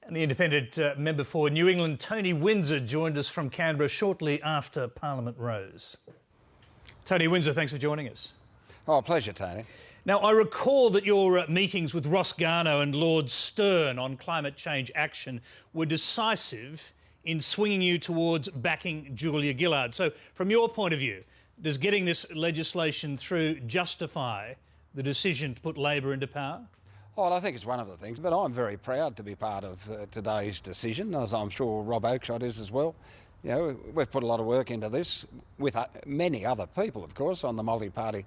And the independent member for New England, Tony Windsor, joined us from Canberra shortly after Parliament rose. Tony Windsor, thanks for joining us. Oh, pleasure, Tony. Now, I recall that your meetings with Ross Garnaut and Lord Stern on climate change action were decisive in swinging you towards backing Julia Gillard. So, from your point of view, does getting this legislation through justify the decision to put Labor into power? Well, I think it's one of the things, but I'm very proud to be part of today's decision, as I'm sure Rob Oakeshott is as well. You know, we've put a lot of work into this with many other people, of course, on the multi-party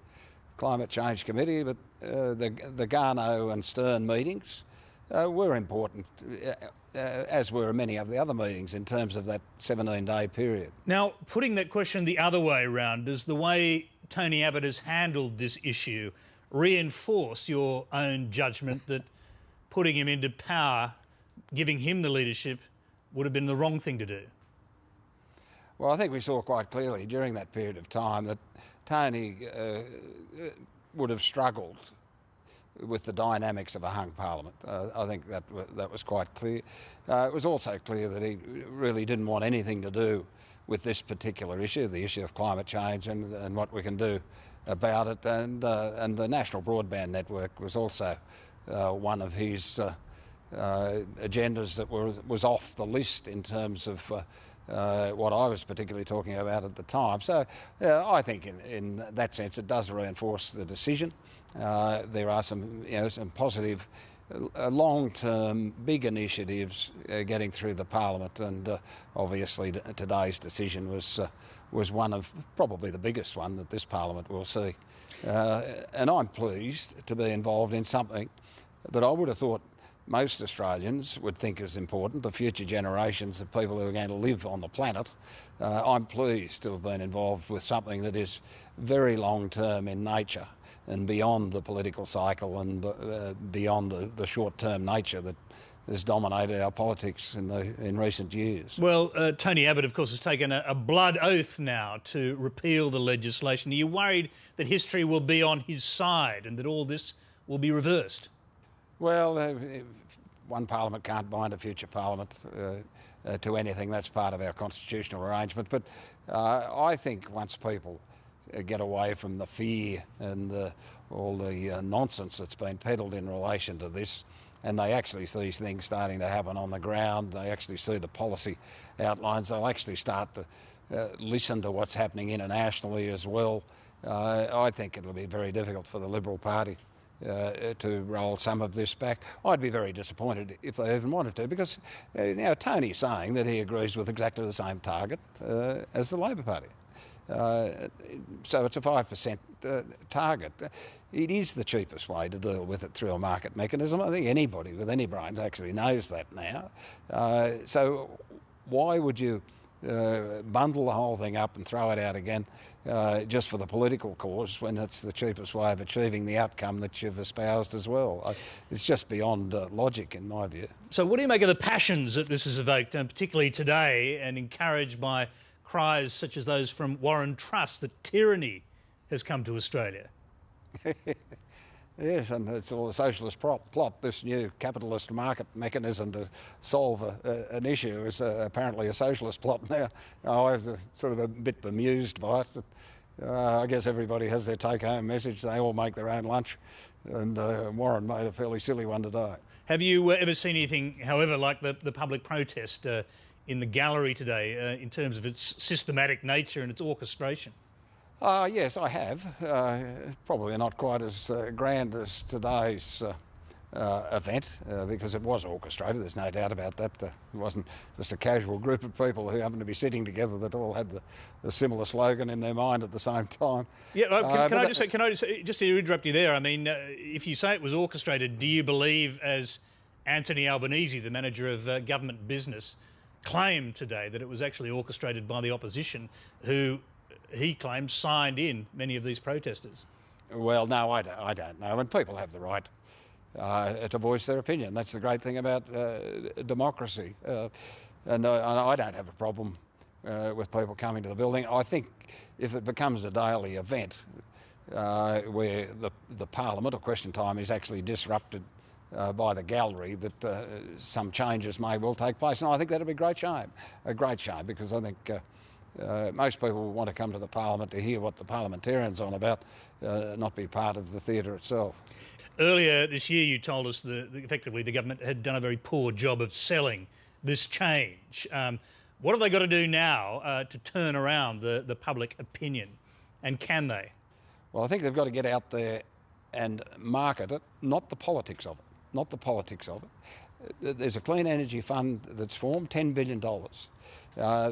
Climate Change Committee, but the Garnaut and Stern meetings were important, as were many of the other meetings in terms of that 17-day period. Now, putting that question the other way around, does the way Tony Abbott has handled this issue reinforce your own judgment that putting him into power, giving him the leadership, would have been the wrong thing to do? Well, I think we saw quite clearly during that period of time that Tony would have struggled with the dynamics of a hung parliament. I think that was quite clear. It was also clear that he really didn't want anything to do with this particular issue, the issue of climate change and what we can do about it. And the National Broadband Network was also one of his agendas that was off the list in terms of what I was particularly talking about at the time. So I think in that sense it does reinforce the decision. There are some positive long-term big initiatives getting through the Parliament, and obviously today's decision was one of probably the biggest one that this Parliament will see. And I'm pleased to be involved in something that I would have thought most Australians would think is important, the future generations of people who are going to live on the planet. I'm pleased to have been involved with something that is very long-term in nature and beyond the political cycle and beyond the short-term nature that has dominated our politics in recent years. Well, Tony Abbott, of course, has taken a blood oath now to repeal the legislation. Are you worried that history will be on his side and that all this will be reversed? Well, one parliament can't bind a future parliament to anything. That's part of our constitutional arrangement. But I think once people get away from the fear and all the nonsense that's been peddled in relation to this, and they actually see things starting to happen on the ground, they actually see the policy outlines, they'll actually start to listen to what's happening internationally as well. I think it'll be very difficult for the Liberal Party to roll some of this back. I'd be very disappointed if they even wanted to, because now Tony's saying that he agrees with exactly the same target as the Labor Party. So it's a 5% target. It is the cheapest way to deal with it through a market mechanism. I think anybody with any brains actually knows that now. So why would you bundle the whole thing up and throw it out again just for the political cause when it's the cheapest way of achieving the outcome that you've espoused as well? It's just beyond logic in my view. So what do you make of the passions that this has evoked, and particularly today, and encouraged by cries such as those from Warren Truss that tyranny has come to Australia? Yes, and it's all a socialist plot. This new capitalist market mechanism to solve an issue is apparently a socialist plot now. I was sort of a bit bemused by it. I guess everybody has their take-home message. They all make their own lunch, and Warren made a fairly silly one today. Have you ever seen anything, however, like the public protest in the gallery today in terms of its systematic nature and its orchestration? Yes, I have. Probably not quite as grand as today's event, because it was orchestrated, there's no doubt about that. It wasn't just a casual group of people who happened to be sitting together that all had the similar slogan in their mind at the same time. Yeah, can I just interrupt you there? I mean, if you say it was orchestrated, do you believe, as Anthony Albanese, the manager of government business, claimed today, that it was actually orchestrated by the opposition, who he claims signed in many of these protesters? Well, no, I don't know. And people have the right to voice their opinion. That's the great thing about democracy. And I don't have a problem with people coming to the building. I think if it becomes a daily event where the Parliament or question time is actually disrupted by the gallery that some changes may well take place. And I think that'd be a great shame, because I think most people want to come to the Parliament to hear what the parliamentarian's on about, not be part of the theatre itself. Earlier this year you told us that effectively the government had done a very poor job of selling this change. What have they got to do now to turn around the public opinion, and can they? Well, I think they've got to get out there and market it, not the politics of it. Not the politics of it. There's a clean energy fund that's formed, $10 billion.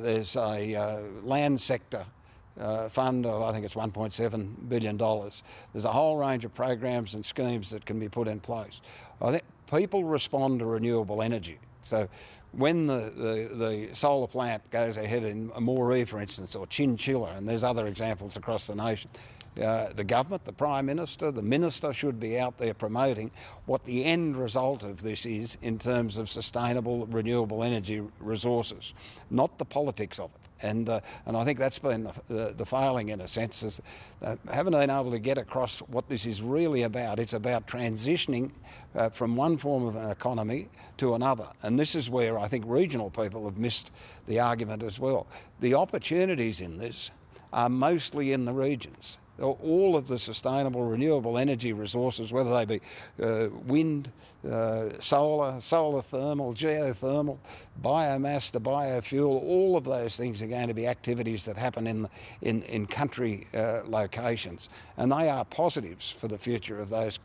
There's a land sector fund of, I think it's $1.7 billion. There's a whole range of programs and schemes that can be put in place. I think people respond to renewable energy. So when the solar plant goes ahead in Moree, for instance, or Chinchilla, and there's other examples across the nation, the government, the Prime Minister, the Minister should be out there promoting what the end result of this is in terms of sustainable renewable energy resources, not the politics of it. And I think that's been the failing, in a sense, is haven't been able to get across what this is really about. It's about transitioning from one form of an economy to another. And this is where I think regional people have missed the argument as well. The opportunities in this are mostly in the regions. All of the sustainable renewable energy resources, whether they be wind, solar thermal, geothermal, biomass to biofuel, all of those things are going to be activities that happen in country locations, and they are positives for the future of those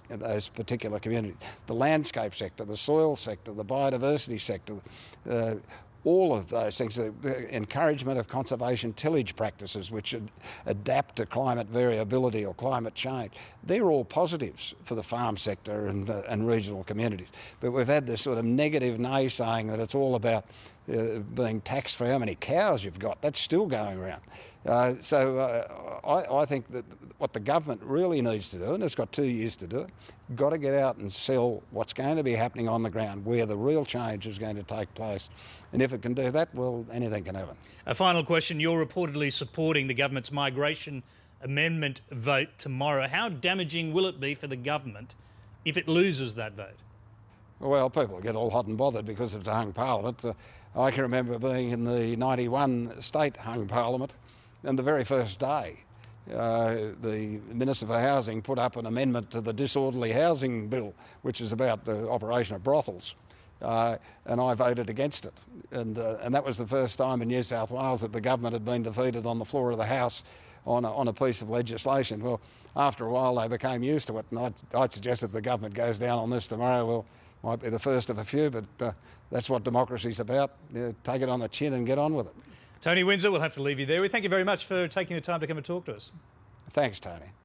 particular communities. The landscape sector, the soil sector, the biodiversity sector, all of those things, the encouragement of conservation tillage practices which adapt to climate variability or climate change, they're all positives for the farm sector and regional communities. But we've had this sort of negative naysaying that it's all about being taxed for how many cows you've got. That's still going around. I think that what the government really needs to do, and it's got 2 years to do it, got to get out and sell what's going to be happening on the ground, where the real change is going to take place. And if it can do that, well, anything can happen. A final question. You're reportedly supporting the government's migration amendment vote tomorrow. How damaging will it be for the government if it loses that vote? Well, people get all hot and bothered because it's a hung parliament. I can remember being in the 91 state hung parliament, and the very first day the Minister for Housing put up an amendment to the Disorderly Housing Bill, which is about the operation of brothels, and I voted against it. And that was the first time in New South Wales that the government had been defeated on the floor of the House on a piece of legislation. Well, after a while they became used to it, and I'd suggest if the government goes down on this tomorrow, well, might be the first of a few, but that's what democracy's about. Take it on the chin and get on with it. Tony Windsor, we'll have to leave you there. We thank you very much for taking the time to come and talk to us. Thanks, Tony.